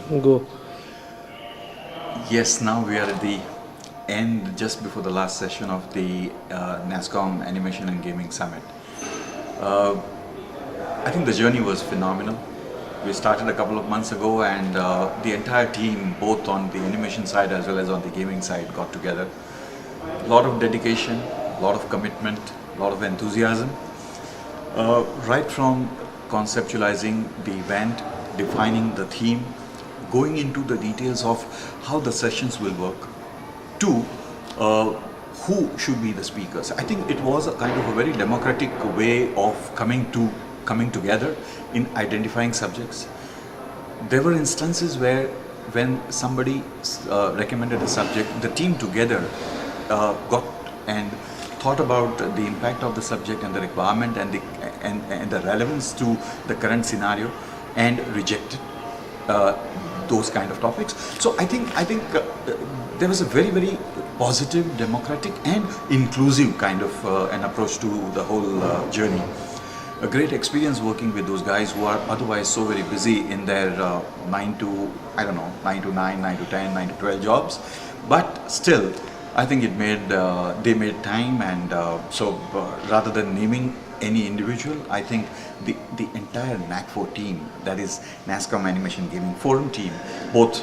Go. Yes, now we are at the end, just before the last session of the NASSCOM Animation and Gaming Summit. Uh, I think the journey was phenomenal. We started a couple of months ago, and the entire team, both on the animation side as well as on the gaming side, got together. A lot of dedication, a lot of commitment, a lot of enthusiasm. Right from conceptualizing the event, defining the theme, going into the details of how the sessions will work, to uh, who should be the speakers. I think it was a kind of a very democratic way of coming together in identifying subjects. There were instances where, when somebody recommended a subject, the team together got and thought about the impact of the subject and the requirement and the relevance to the current scenario, and rejected uh, those kind of topics. So I think there was a very positive, democratic, and inclusive kind of an approach to the whole journey. A great experience working with those guys who are otherwise so very busy in their 9 to, I don't know, 9 to 9, 9 to 10, 9 to 12 jobs, but still I think they made time, and rather than naming any individual, I think the entire NAC4 team, that is NASSCOM Animation Gaming Forum team, both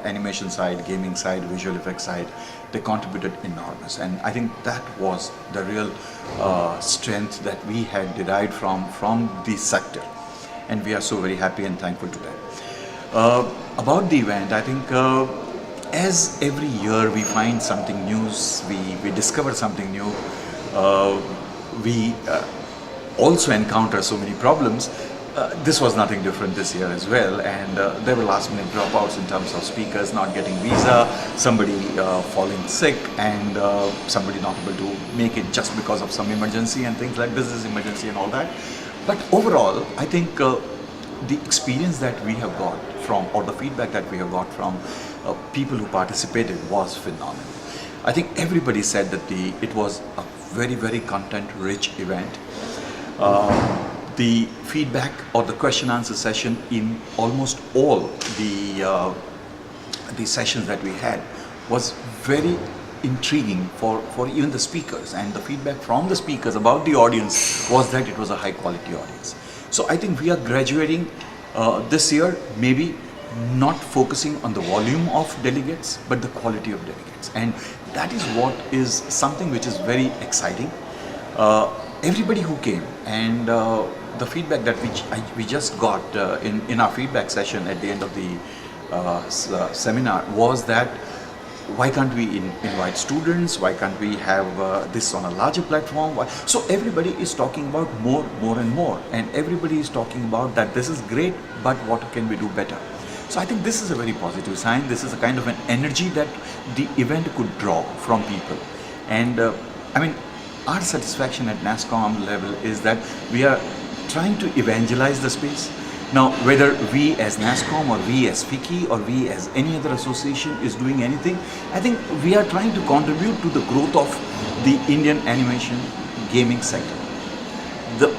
animation side, gaming side, visual effects side, they contributed enormous, and I think that was the real strength that we had derived from this sector, and we are so very happy and thankful to that. About the event, I think as every year we find something new, we discover something new, we also encounter so many problems. This was nothing different this year as well, and there were last minute dropouts in terms of speakers not getting visa, somebody falling sick, and somebody not able to make it just because of some emergency and things like business emergency and all that. But overall, I think the experience that we have got from, or the feedback that we have got from people who participated was phenomenal. I think everybody said that it was a very content-rich event. The feedback or the question-answer session in almost all the sessions that we had was very intriguing for even the speakers, and the feedback from the speakers about the audience was that it was a high-quality audience. So I think we are graduating this year, maybe not focusing on the volume of delegates, but the quality of delegates, and that is what is something which is very exciting. Everybody who came, and the feedback that we just got in our feedback session at the end of the seminar was that why can't we invite students, why can't we have this on a larger platform? So everybody is talking about more and more, and everybody is talking about that this is great, but what can we do better? So I think this is a very positive sign. This is a kind of an energy that the event could draw from people. And I mean, our satisfaction at NASSCOM level is that we are trying to evangelize the space. Now, whether we as NASSCOM or we as FICCI or we as any other association is doing anything, I think we are trying to contribute to the growth of the Indian animation gaming sector. The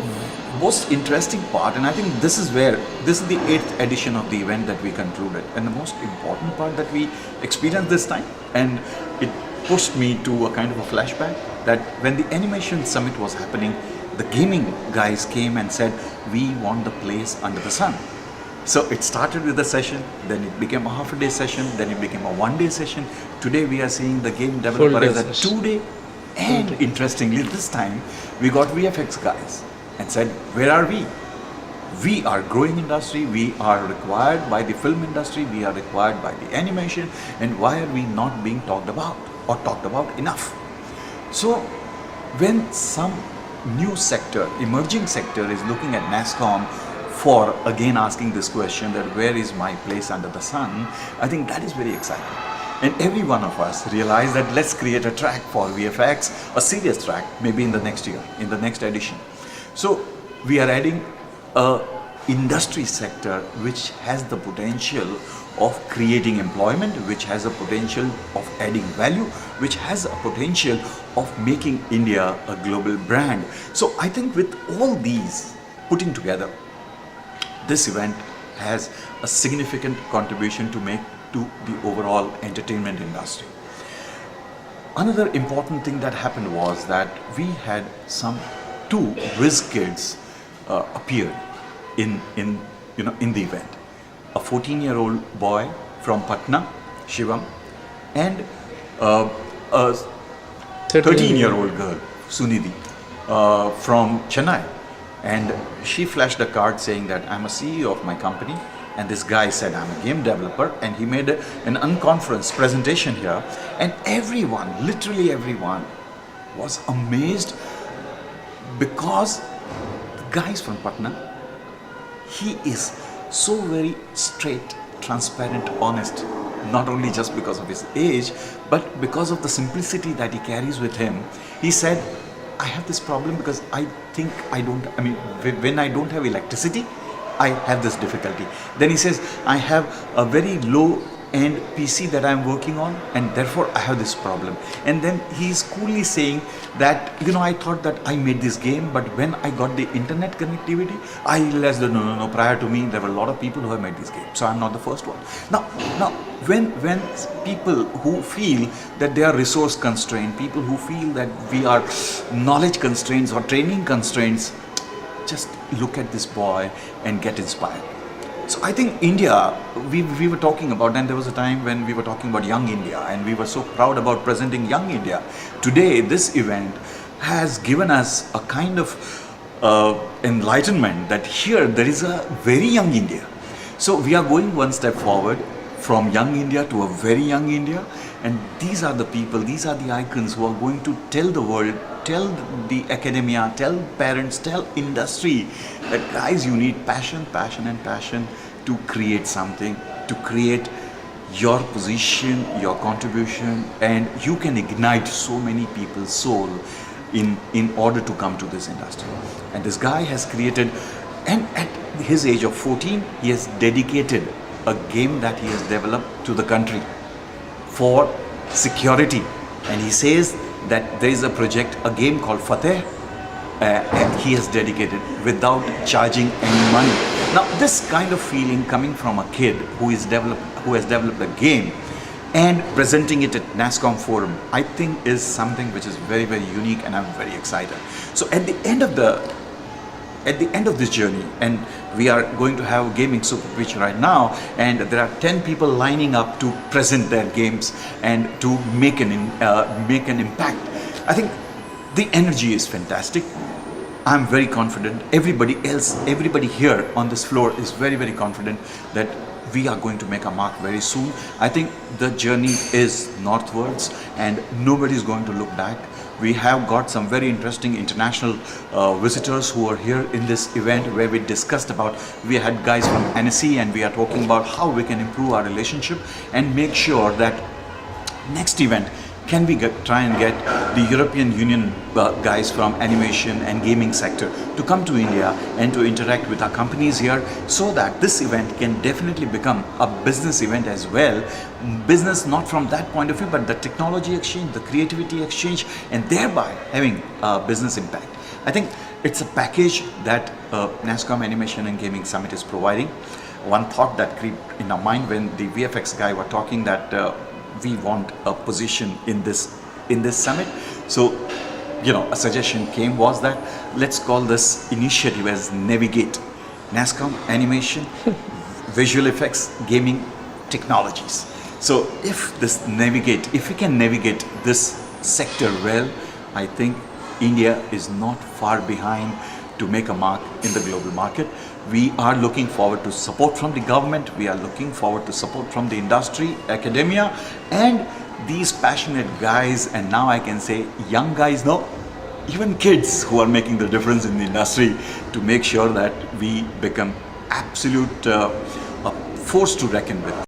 most interesting part, and I think this is the 8th edition of the event that we concluded, and the most important part that we experienced this time, and it pushed me to a kind of a flashback, that when the animation summit was happening, the gaming guys came and said, we want the place under the sun. So it started with a session, then it became a half-a-day session, then it became a one-day session. Today we are seeing the game developer as a 2-day, and interestingly this time we got VFX guys and said, where are we? We are growing industry, we are required by the film industry, we are required by the animation, and why are we not being talked about or talked about enough? So when some new sector, emerging sector is looking at NASSCOM for again asking this question, that where is my place under the sun, I think that is very exciting. And every one of us realized that let's create a track for VFX, a serious track, maybe in the next year, in the next edition. So we are adding a industry sector which has the potential of creating employment, which has a potential of adding value, which has a potential of making India a global brand. So I think with all these putting together, this event has a significant contribution to make to the overall entertainment industry. Another important thing that happened was that we had some two whiz kids appeared in the event. A 14-year-old boy from Patna, Shivam, and a 13-year-old girl, Sunidhi, from Chennai. And she flashed a card saying that I'm a CEO of my company, and this guy said I'm a game developer, and he made an unconference presentation here, and everyone, literally everyone, was amazed because the guy is from Patna. He is so very straight, transparent, honest, not only just because of his age, but because of the simplicity that he carries with him. He said, I have this problem because I think when I don't have electricity, I have this difficulty. Then he says, I have a very low end PC that I'm working on, and therefore I have this problem. And then he's coolly saying that, I thought that I made this game, but when I got the internet connectivity, I realized that no, prior to me, there were a lot of people who have made this game. So I'm not the first one. Now, when people who feel that they are resource constrained, people who feel that we are knowledge constraints or training constraints, just look at this boy and get inspired. So I think India, we were talking about, and there was a time when we were talking about Young India, and we were so proud about presenting Young India. Today, this event has given us a kind of enlightenment that here there is a very young India. So we are going one step forward from Young India to a very young India, and these are the people, these are the icons who are going to tell the world, tell the academia, tell parents, tell industry that guys, you need passion to create something, to create your position, your contribution, and you can ignite so many people's soul in order to come to this industry. And this guy has created, and at his age of 14, he has dedicated a game that he has developed to the country for security. And he says that there is a project, a game called Fateh, and he has dedicated without charging any money. Now, this kind of feeling coming from a kid who has developed a game and presenting it at NASSCOM forum, I think is something which is very, very unique, and I'm very excited. So at the end of this journey, and we are going to have gaming super pitch right now, and there are 10 people lining up to present their games and to make an impact. I think the energy is fantastic. I'm very confident. Everybody here on this floor is very, very confident that we are going to make a mark very soon. I think the journey is northwards, and nobody is going to look back. We have got some very interesting international visitors who are here in this event, where we discussed about, we had guys from NSC, and we are talking about how we can improve our relationship and make sure that next event, can we try and get the European Union guys from animation and gaming sector to come to India and to interact with our companies here, so that this event can definitely become a business event as well. Business not from that point of view, but the technology exchange, the creativity exchange, and thereby having a business impact. I think it's a package that NASSCOM Animation and Gaming Summit is providing. One thought that crept in our mind when the VFX guy were talking that we want a position in this summit. So, a suggestion came was that let's call this initiative as Navigate, NASSCOM Animation, Visual Effects, Gaming Technologies. So if we can navigate this sector well, I think India is not far behind to make a mark in the global market. We are looking forward to support from the government. We are looking forward to support from the industry, academia, and these passionate guys, and now I can say young guys, no, even kids who are making the difference in the industry, to make sure that we become absolute force to reckon with.